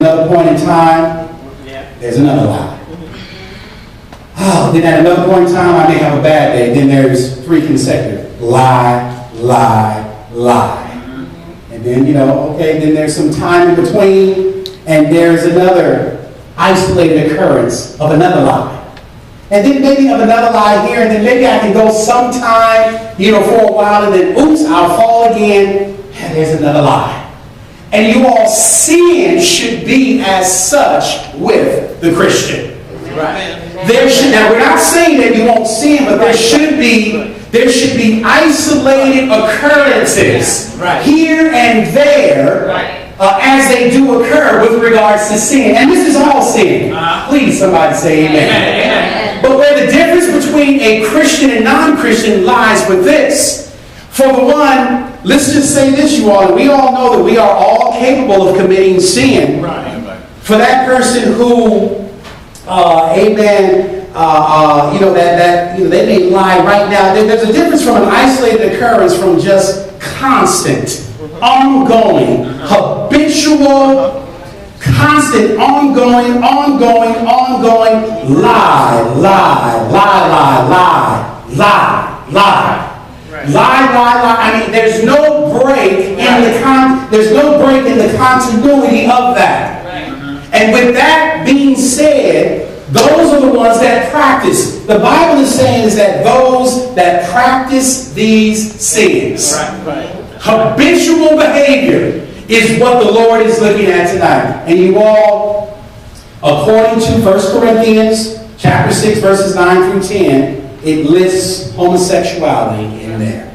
Another point in time, there's another lie. Oh, then at another point in time, I may have a bad day. Then there's 3 consecutive. Lie, lie, lie. And then, okay, then there's some time in between, and there's another isolated occurrence of another lie. And then maybe of another lie here, and then maybe I can go sometime, for a while, and then, oops, I'll fall again, and there's another lie. And you all, sin should be as such with the Christian. Right. Now, we're not saying that you won't sin, but there should be isolated occurrences here and there as they do occur with regards to sin. And this is all sin. Please, somebody say amen. But where the difference between a Christian and non-Christian lies with this. For the one, let's just say this, you all. We all know that we are all capable of committing sin. For that person who, amen, they may lie right now. There's a difference from an isolated occurrence from just constant, ongoing, habitual, constant, ongoing, lie. I mean, there's no break in the continuity of that. And with that being said, those are the ones that practice. The Bible is saying is that those that practice these sins. Habitual behavior is what the Lord is looking at tonight. And you all, according to 1 Corinthians chapter 6, verses 9 through 10, it lists homosexuality in there.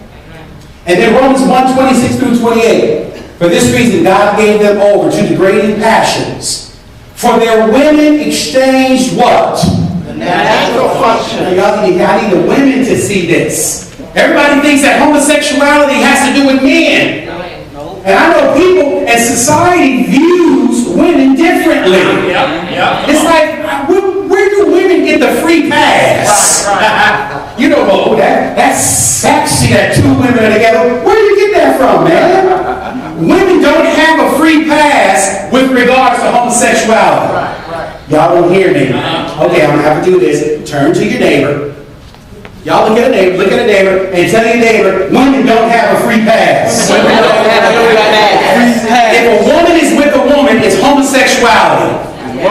And then Romans 1, 26 through 28. For this reason, God gave them over to degrading passions. For their women exchanged what? The natural function. I need the women to see this. Everybody thinks that homosexuality has to do with men. And I know people and society views women differently. It's like, where do women get the free pass? That's sexy that 2 women are together. Where do you get that from, man? Women don't have a free pass with regards to homosexuality. Y'all don't hear me. Okay, I'm going to have to do this. Turn to your neighbor. Y'all look at a neighbor, and tell your neighbor, women don't have a free pass. If a woman is with a woman, it's homosexuality.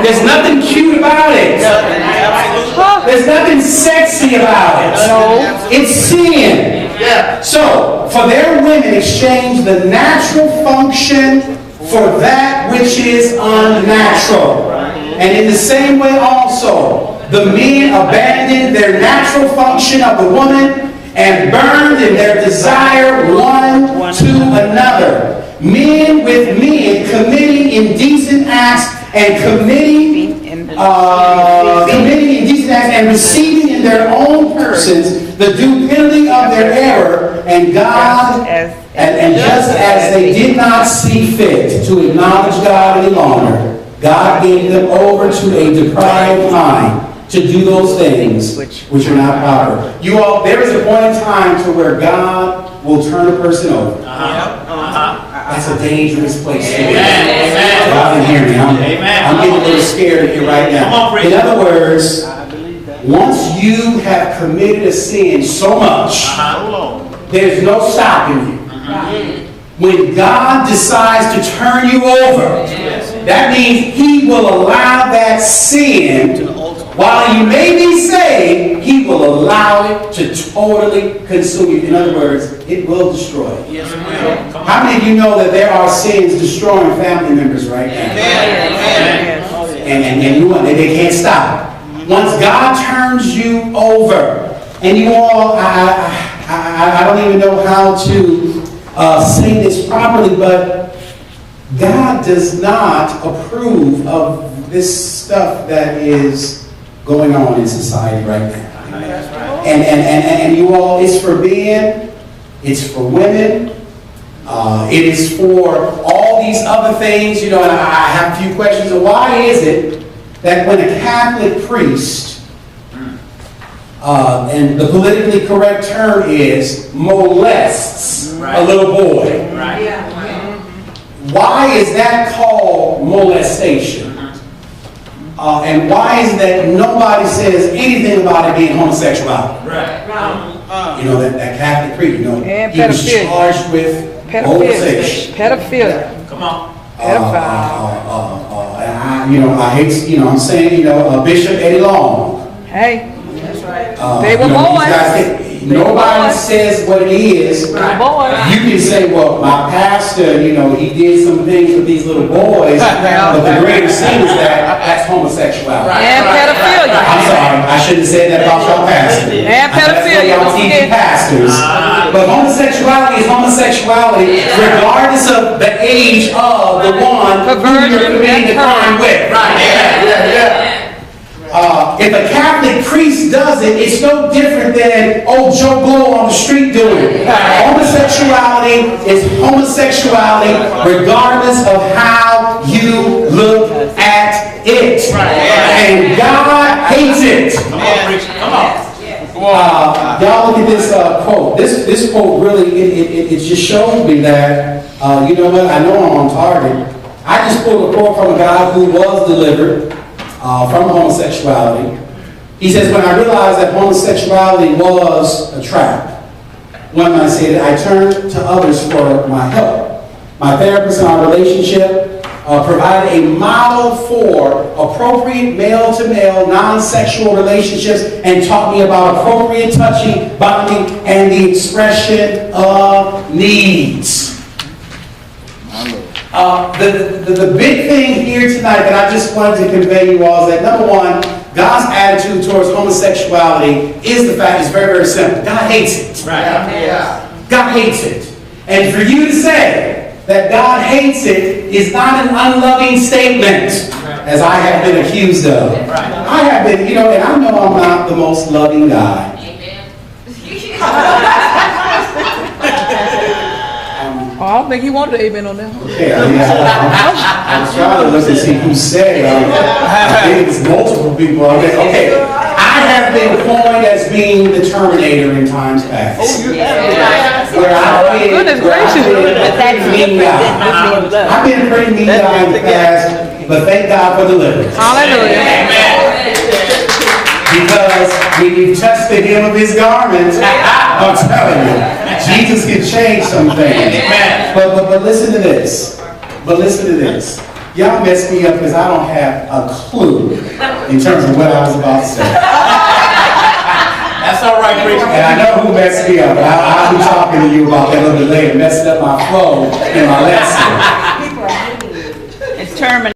There's nothing cute about it. There's nothing sexy about it. It's sin. So, for their women exchange the natural function for that which is unnatural. And in the same way also, the men abandoned their natural function of the woman and burned in their desire one to another. Men with men committing indecent acts and receiving in their own persons the due penalty of their error, and God, and just as they did not see fit to acknowledge God any longer, God gave them over to a depraved mind to do those things which are not proper. You all, there is a point in time to where God will turn a person over. That's a dangerous place to be. God can hear me. I'm getting a little scared here right now. In other words, once you have committed a sin so much, there's no stopping you. When God decides to turn you over, that means He will allow that sin, while you may be saved, He will allow it to totally consume you. In other words, it will destroy you. How many of you know that there are sins destroying family members right now? And they can't stop. Once God turns you over, and you all, I don't even know how to say this properly, but God does not approve of this stuff that is going on in society right now. And you all, it's for men, it's for women, it is for all these other things, and I have a few questions. Why is it that when a Catholic priest, and the politically correct term is molests a little boy, Why is that called molestation? And why is it that nobody says anything about it being homosexuality? Right. You know, that Catholic priest, you know, And he was pedophilia. charged with molestation. Pedophilia. Come on. Pedophile. And I hate, I'm saying, Bishop Eddie Long. Hey, That's right. they were boys. Nobody says what it is. Little boys. You can say, well, my pastor, he did some things with these little boys, but the greater sin is that's homosexuality. And pedophilia. I'm sorry, I shouldn't say that about y'all pastors. And pedophilia. Y'all teaching pastors. But homosexuality is homosexuality regardless of the age of the one who you're committing the crime with. If a Catholic priest does it, it's no different than old Joe Blow on the street doing it. Homosexuality is homosexuality regardless of how you look at it. And God hates it. Come on, preacher. Come on. Y'all look at this quote. This quote really, it just shows me that, you know what, I know I'm on target. I just pulled a quote from a guy who was delivered from homosexuality. He says, when I realized that homosexuality was a trap, one might say that I turned to others for my help. My therapist in our relationship provided a model for appropriate male-to-male, non-sexual relationships and taught me about appropriate touching, bonding, and the expression of needs. The big thing here tonight that I just wanted to convey you all is that, number one, God's attitude towards homosexuality is the fact it's very, very simple. God hates it. Right. Yeah. God hates it. And for you to say that God hates it is not an unloving statement, as I have been accused of. I have been, and I know I'm not the most loving guy. I don't think he wanted to amen on that. Okay, I'm trying to look and see who said it. I think it's multiple people. Okay, I have been coined as being the Terminator in times past. Oh, you have. Where I've been, Goodness gracious. I've been a pretty mean guy in the past, but thank God for deliverance. Hallelujah. Because when you touch the hem of his garment, I'm telling you, Jesus can change some things. But listen to this. Y'all messed me up because I don't have a clue in terms of what I was about to say. That's all right, preacher. And I know who messed me up, but I'll be talking to you about that a little bit later, messing up my flow in my lesson. It's terminated.